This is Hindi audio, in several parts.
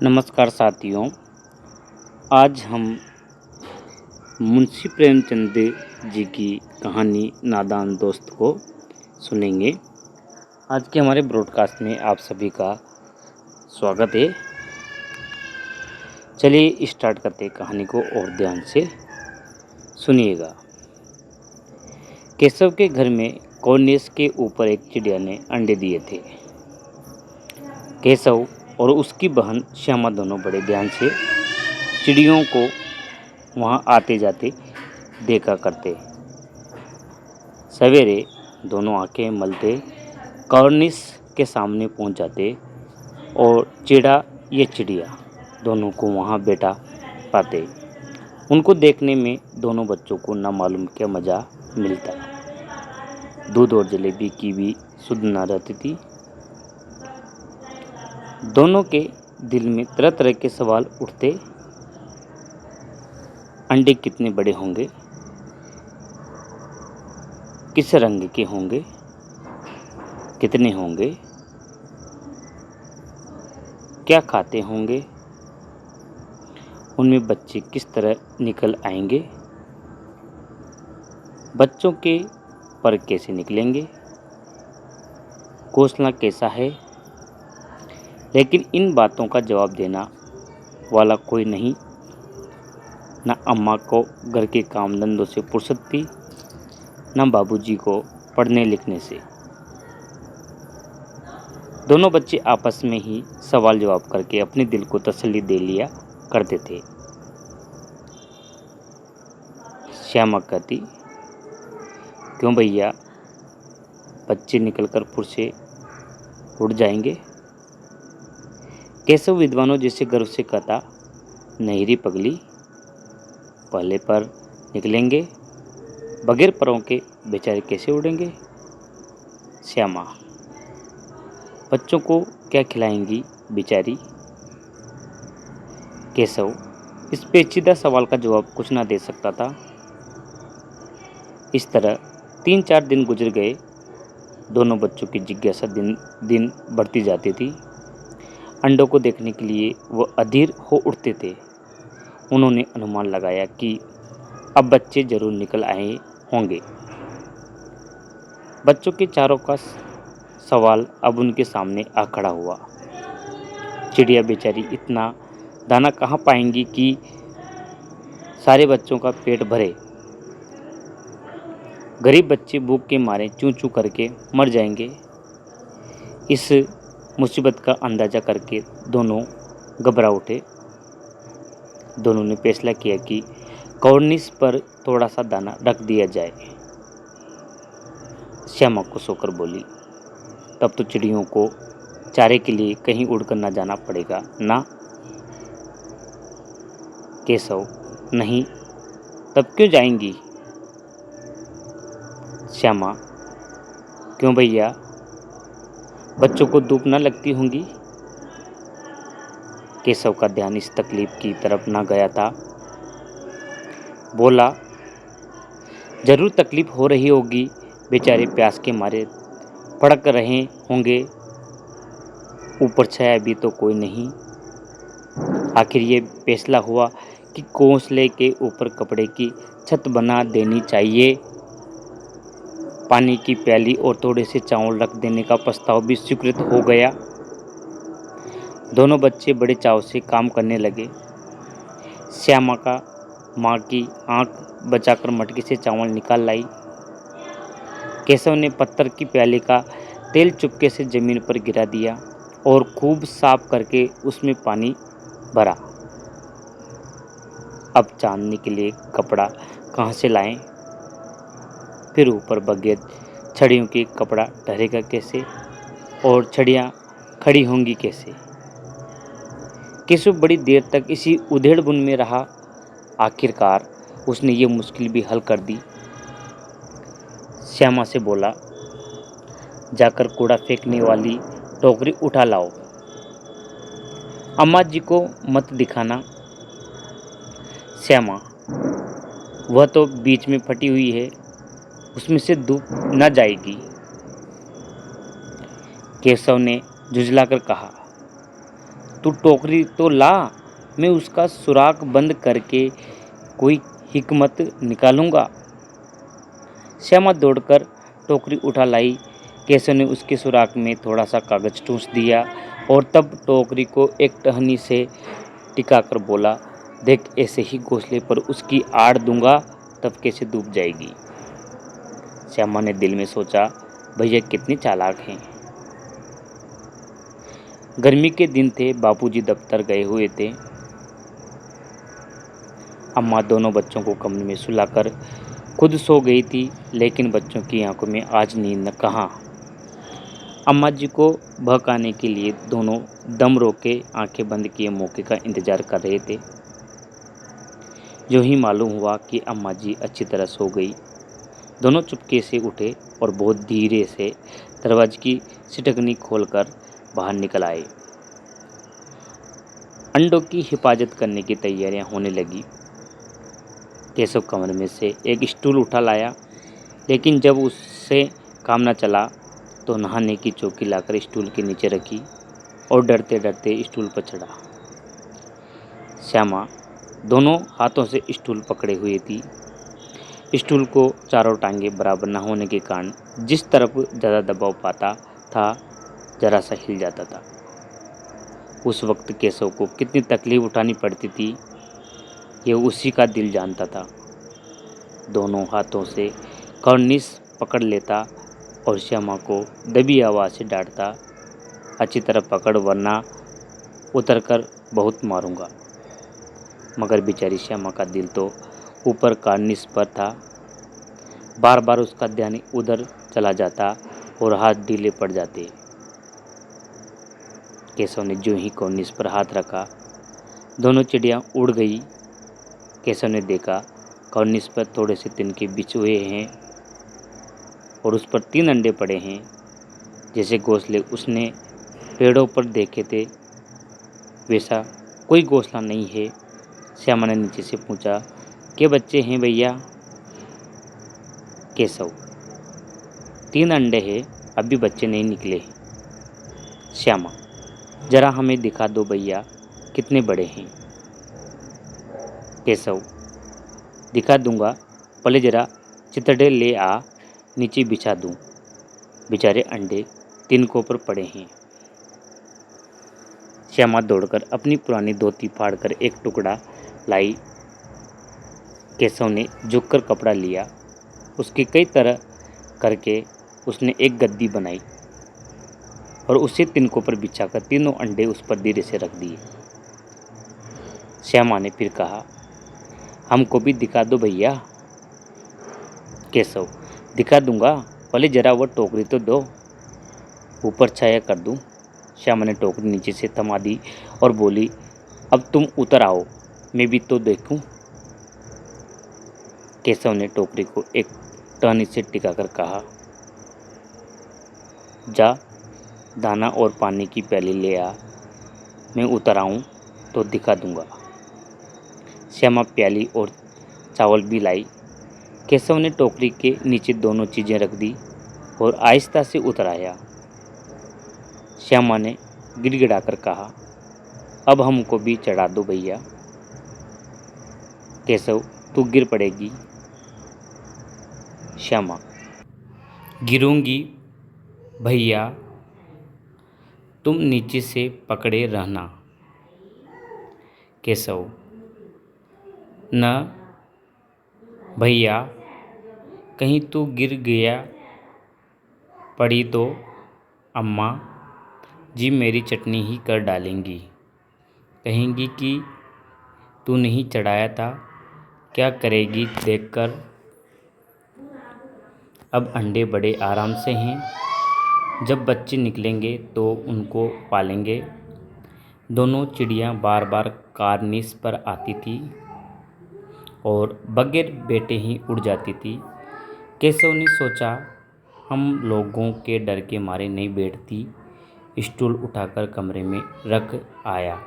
नमस्कार साथियों। आज हम मुंशी प्रेमचंद जी की कहानी नादान दोस्त को सुनेंगे। आज के हमारे ब्रॉडकास्ट में आप सभी का स्वागत है। चलिए स्टार्ट करते हैं कहानी को और ध्यान से सुनिएगा। केशव के घर में कॉर्निस के ऊपर एक चिड़िया ने अंडे दिए थे। केशव और उसकी बहन श्यामा दोनों बड़े ध्यान से चिड़ियों को वहाँ आते जाते देखा करते। सवेरे दोनों आंखें मलते कॉर्निस के सामने पहुँच जाते और चिड़िया दोनों को वहाँ बैठा पाते। उनको देखने में दोनों बच्चों को न मालूम क्या मज़ा मिलता। दूध और जलेबी की भी सुध न रहती थी। दोनों के दिल में तरह तरह के सवाल उठते। अंडे कितने बड़े होंगे, किस रंग के होंगे, कितने होंगे, क्या खाते होंगे, उनमें बच्चे किस तरह निकल आएंगे, बच्चों के पर कैसे निकलेंगे, घोंसला कैसा है। लेकिन इन बातों का जवाब देना वाला कोई नहीं। न अम्मा को घर के काम धंधों से फुर्सत थी, न बाबूजी को पढ़ने लिखने से। दोनों बच्चे आपस में ही सवाल जवाब करके अपने दिल को तसल्ली दे लिया करते थे। श्यामा कहती, क्यों भैया, बच्चे निकलकर फुर से उड़ जाएंगे। केशव विद्वानों जैसे गर्व से कहता, नहीं री पगली, पहले पर निकलेंगे, बगैर परों के बेचारे कैसे उड़ेंगे। श्यामा, बच्चों को क्या खिलाएंगी बेचारी। केशव इस पेचीदा सवाल का जवाब कुछ ना दे सकता था। इस तरह 3-4 दिन गुजर गए। दोनों बच्चों की जिज्ञासा दिन दिन बढ़ती जाती थी। अंडों को देखने के लिए वह अधीर हो उठते थे। उन्होंने अनुमान लगाया कि अब बच्चे जरूर निकल आए होंगे। बच्चों के चारों का सवाल अब उनके सामने आ खड़ा हुआ। चिड़िया बेचारी इतना दाना कहाँ पाएंगी कि सारे बच्चों का पेट भरे। गरीब बच्चे भूख के मारे चूं चूं करके मर जाएंगे। इस मुसीबत का अंदाजा करके दोनों घबरा उठे। दोनों ने फैसला किया कि कॉर्निस पर थोड़ा सा दाना रख दिया जाए। श्यामा खुश होकर बोली, तब तो चिड़ियों को चारे के लिए कहीं उड़कर न जाना पड़ेगा ना। केशव, नहीं, तब क्यों जाएंगी। श्यामा, क्यों भैया, बच्चों को धूप न लगती होंगी। केशव का ध्यान इस तकलीफ की तरफ न गया था। बोला, जरूर तकलीफ हो रही होगी, बेचारे प्यास के मारे फड़क रहे होंगे। ऊपर छाया भी तो कोई नहीं। आखिर ये फैसला हुआ कि घोंसले के ऊपर कपड़े की छत बना देनी चाहिए। पानी की प्याली और थोड़े से चावल रख देने का प्रस्ताव भी स्वीकृत हो गया। दोनों बच्चे बड़े चाव से काम करने लगे। श्यामा का माँ की आंख बचाकर मटकी से चावल निकाल लाई। केशव ने पत्थर की प्याली का तेल चुपके से जमीन पर गिरा दिया और खूब साफ करके उसमें पानी भरा। अब चांदनी के लिए कपड़ा कहाँ से लाएं? फिर ऊपर बगैर छड़ियों की कपड़ा ठहरेगा कैसे, और छड़ियाँ खड़ी होंगी कैसे। केशव बड़ी देर तक इसी उधेड़बुन में रहा। आखिरकार उसने ये मुश्किल भी हल कर दी। श्यामा से बोला, जाकर कूड़ा फेंकने वाली टोकरी उठा लाओ। अम्मा जी को मत दिखाना। श्यामा, वह तो बीच में फटी हुई है, उसमें से धूप न जाएगी। केशव ने झुंझलाकर कहा, तू टोकरी तो ला, मैं उसका सुराख बंद करके कोई हिकमत निकालूंगा। श्यामा दौड़कर टोकरी उठा लाई। केशव ने उसके सुराख में थोड़ा सा कागज ठूंस दिया और तब टोकरी को एक टहनी से टिकाकर बोला, देख ऐसे ही घोंसले पर उसकी आड़ दूंगा तब कैसे डूब जाएगी। श्यामा ने दिल में सोचा, भैया कितने चालाक हैं। गर्मी के दिन थे, बापूजी दफ्तर गए हुए थे। अम्मा दोनों बच्चों को कमरे में सुलाकर खुद सो गई थी, लेकिन बच्चों की आंखों में आज नींद कहाँ। अम्मा जी को बहकाने के लिए दोनों दम रोके आंखें बंद किए मौके का इंतजार कर रहे थे। जो ही मालूम हुआ कि अम्मा जी अच्छी तरह सो गई, दोनों चुपके से उठे और बहुत धीरे से दरवाजे की सिटकनी खोलकर बाहर निकल आए। अंडों की हिफाजत करने की तैयारियां होने लगी। केशव कमरे में से एक स्टूल उठा लाया, लेकिन जब उससे काम न चला तो नहाने की चौकी लाकर स्टूल के नीचे रखी और डरते डरते स्टूल पर चढ़ा। श्यामा दोनों हाथों से स्टूल पकड़े हुई थी। स्टूल को चारों टांगे बराबर न होने के कारण जिस तरफ ज़्यादा दबाव पाता था, जरा सा हिल जाता था। उस वक्त केशव को कितनी तकलीफ उठानी पड़ती थी, ये उसी का दिल जानता था। दोनों हाथों से कॉर्निस पकड़ लेता और श्यामा को दबी आवाज़ से डांटता, अच्छी तरह पकड़ वरना उतरकर बहुत मारूंगा। मगर बेचारी श्यामा का दिल तो ऊपर कॉर्निस पर था। बार बार उसका ध्यान उधर चला जाता और हाथ ढीले पड़ जाते। केशव ने जो ही कॉर्निस पर हाथ रखा, दोनों चिड़ियाँ उड़ गई। केशव ने देखा कॉर्निस पर थोड़े से तिनके बिछ हुए हैं और उस पर 3 अंडे पड़े हैं, जैसे घोंसले उसने पेड़ों पर देखे थे वैसा कोई घोंसला नहीं है। श्यामा ने नीचे से पूछा, के बच्चे हैं भैया? केशव, 3 अंडे हैं, अभी बच्चे नहीं निकले। श्यामा, जरा हमें दिखा दो भैया, कितने बड़े हैं। केशव, दिखा दूंगा, पहले जरा चितड़े ले आ, नीचे बिछा दूं। बेचारे अंडे तिनकों पर पड़े हैं। श्यामा दौड़कर अपनी पुरानी धोती फाड़कर एक टुकड़ा लाई। केशव ने झुककर कपड़ा लिया, उसकी कई तरह करके उसने एक गद्दी बनाई और उसे तिनकों पर बिछाकर तीनों अंडे उस पर धीरे से रख दिए। श्यामा ने फिर कहा, हमको भी दिखा दो भैया। केशव, दिखा दूंगा, पहले जरा वह टोकरी तो दो, ऊपर छाया कर दूं। श्यामा ने टोकरी नीचे से थमा दी और बोली, अब तुम उतर आओ, मैं भी तो देखूं। केशव ने टोकरी को एक टहनी से टिकाकर कहा, जा दाना और पानी की प्याली ले आ, मैं उतर आऊं तो दिखा दूंगा। श्यामा प्याली और चावल भी लाई। केशव ने टोकरी के नीचे दोनों चीज़ें रख दी और आहिस्ता से उतर आया। श्यामा ने गिड़गिड़ाकर कहा, अब हमको भी चढ़ा दो भैया। केशव, तू गिर पड़ेगी। श्यामा, गिरूंगी भैया, तुम नीचे से पकड़े रहना। केशव, न भैया, कहीं तू गिर गया पड़ी तो अम्मा जी मेरी चटनी ही कर डालेंगी, कहेंगी कि तू नहीं चढ़ाया था, क्या करेगी देखकर। अब अंडे बड़े आराम से हैं, जब बच्चे निकलेंगे तो उनको पालेंगे। दोनों चिड़ियाँ बार बार कार्निस पर आती थी और बगैर बैठे ही उड़ जाती थी। केशव ने सोचा, हम लोगों के डर के मारे नहीं बैठती। स्टूल उठाकर कमरे में रख आया,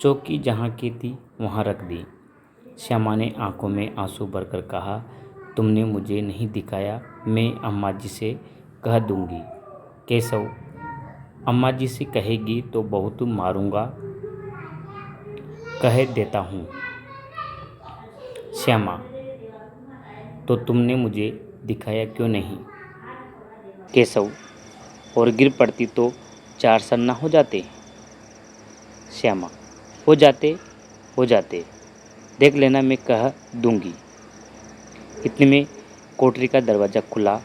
चौकी जहाँ की थी वहाँ रख दी। श्यामा ने आंखों में आंसू भरकर कहा, तुमने मुझे नहीं दिखाया, मैं अम्मा जी से कह दूंगी। केशव अम्मा जी से कहेगी तो बहुत मारूंगा, कह देता हूँ। श्यामा, तो तुमने मुझे दिखाया क्यों नहीं? केशव, और गिर पड़ती तो 4 सर ना हो जाते? श्यामा, हो जाते, हो जाते, देख लेना, मैं कह दूंगी। इतने में कोठरी का दरवाज़ा खुला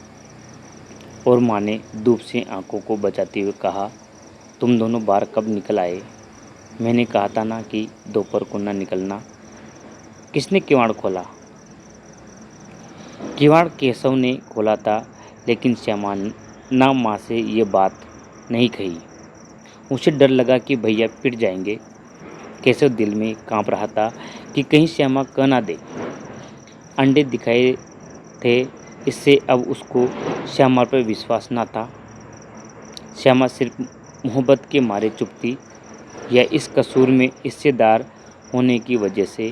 और माँ ने धूप से आंखों को बचाते हुए कहा, तुम दोनों बाहर कब निकल आए? मैंने कहा था ना कि दोपहर को ना निकलना। किसने किवाड़ खोला? किवाड़ केशव ने खोला था, लेकिन श्यामा ना माँ से ये बात नहीं कही। उसे डर लगा कि भैया पिट जाएंगे। केशव दिल में कांप रहा था कि कहीं श्यामा कह ना दे। अंडे दिखाए थे, इससे अब उसको श्यामा पर विश्वास ना था। श्यामा सिर्फ मोहब्बत के मारे चुप थी, या इस कसूर में हिस्सेदार होने की वजह से?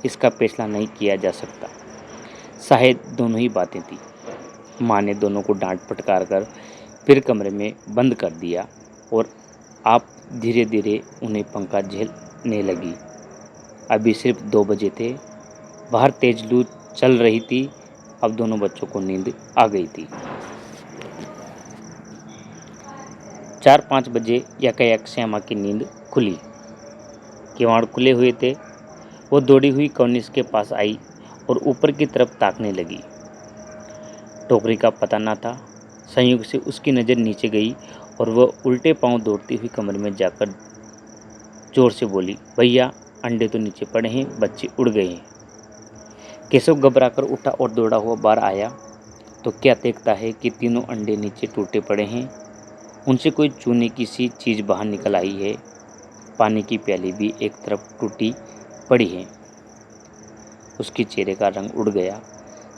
इसका फैसला नहीं किया जा सकता। शायद दोनों ही बातें थी। माँ ने दोनों को डांट फटकार कर फिर कमरे में बंद कर दिया और आप धीरे धीरे उन्हें पंखा झेलने लगी। अभी सिर्फ 2 बजे थे। बाहर तेज लू चल रही थी। अब दोनों बच्चों को नींद आ गई थी। 4-5 बजे यकायक श्यामा की नींद खुली। किवाड़ खुले हुए थे। वो दौड़ी हुई कॉर्निस के पास आई और ऊपर की तरफ ताकने लगी। टोकरी का पता न था। संयोग से उसकी नज़र नीचे गई और वह उल्टे पांव दौड़ती हुई कमरे में जाकर जोर से बोली, भैया, अंडे तो नीचे पड़े हैं, बच्चे उड़ गए हैं। केशव घबराकर उठा और दौड़ा हुआ बाहर आया तो क्या देखता है कि तीनों अंडे नीचे टूटे पड़े हैं। उनसे कोई चूने की सी चीज़ बाहर निकल आई है। पानी की प्याली भी एक तरफ टूटी पड़ी है। उसके चेहरे का रंग उड़ गया।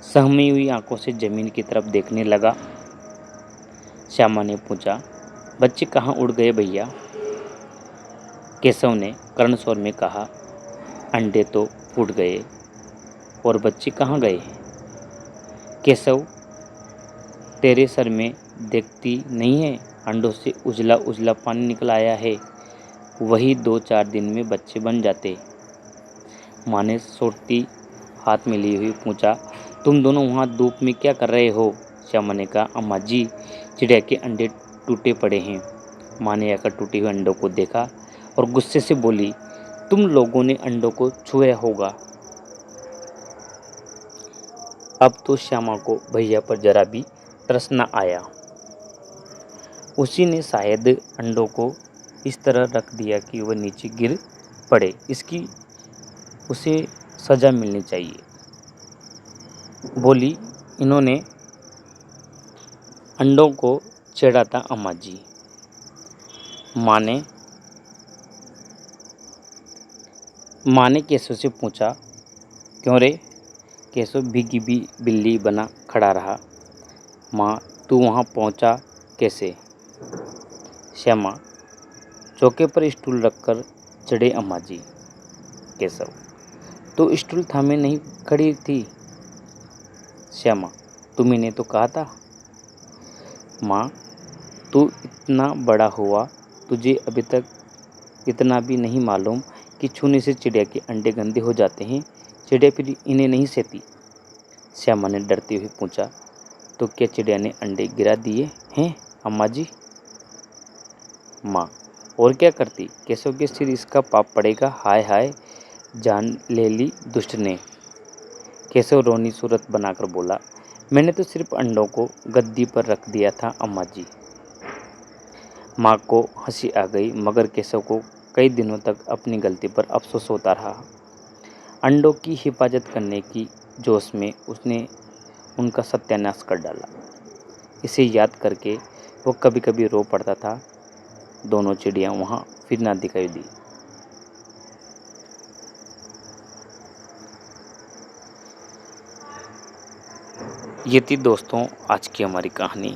सहमी हुई आंखों से जमीन की तरफ देखने लगा। श्यामा ने पूछा, बच्चे कहाँ उड़ गए भैया? केशव ने कर्ण स्वर में कहा, अंडे तो फूट गए और बच्चे कहाँ गए? केशव, तेरे सर में देखती नहीं है, अंडों से उजला उजला पानी निकल आया है। वही 2-4 दिन में बच्चे बन जाते। माँ ने सोटी हाथ में ली हुई पूछा, तुम दोनों वहाँ धूप में क्या कर रहे हो? श्यामा ने कहा, अम्मा जी, चिड़िया के अंडे टूटे पड़े हैं। माँ ने आकर टूटे हुए अंडों को देखा और गुस्से से बोली, तुम लोगों ने अंडों को छुआ होगा। अब तो श्यामा को भैया पर जरा भी तरस न आया। उसी ने शायद अंडों को इस तरह रख दिया कि वह नीचे गिर पड़े। इसकी उसे सजा मिलनी चाहिए। बोली, इन्होंने अंडों को छेड़ा था अम्मा जी। माँ ने केशव से पूछा, क्यों रे? केशव भीगी भी बिल्ली बना खड़ा रहा। माँ, तू वहाँ पहुँचा कैसे? श्यामा, चौके पर स्टूल रखकर चढ़े अम्मा जी। केशव, तो स्टूल थामे नहीं खड़ी थी? श्यामा, तुम्ही ने तो कहा था। माँ, तू इतना बड़ा हुआ, तुझे अभी तक इतना भी नहीं मालूम कि छूने से चिड़िया के अंडे गंदे हो जाते हैं। चिड़िया फिर इन्हें नहीं सहती। श्यामा ने डरते हुए पूछा, तो क्या चिड़िया ने अंडे गिरा दिए हैं अम्मा जी? माँ, और क्या करती? केशव के सिर इसका पाप पड़ेगा। हाय हाय, जान ले ली दुष्ट ने। केशव रोनी सूरत बनाकर बोला, मैंने तो सिर्फ अंडों को गद्दी पर रख दिया था अम्मा जी। माँ को हंसी आ गई, मगर केशव को कई दिनों तक अपनी गलती पर अफसोस होता रहा। अंडों की हिफाजत करने की जोश में उसने उनका सत्यानाश कर डाला। इसे याद करके वो कभी कभी रो पड़ता था। दोनों चिड़ियाँ वहाँ फिर ना दिखाई दी। ये थी दोस्तों आज की हमारी कहानी।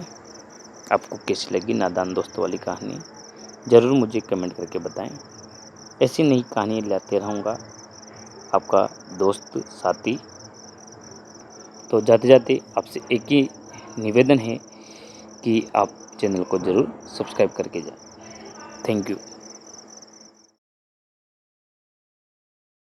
आपको कैसी लगी नादान दोस्तों वाली कहानी? ज़रूर मुझे कमेंट करके बताएं। ऐसी नई कहानी लाते रहूँगा, आपका दोस्त साथी। तो जाते जाते आपसे एक ही निवेदन है कि आप चैनल को ज़रूर सब्सक्राइब करके जाएं। Thank you.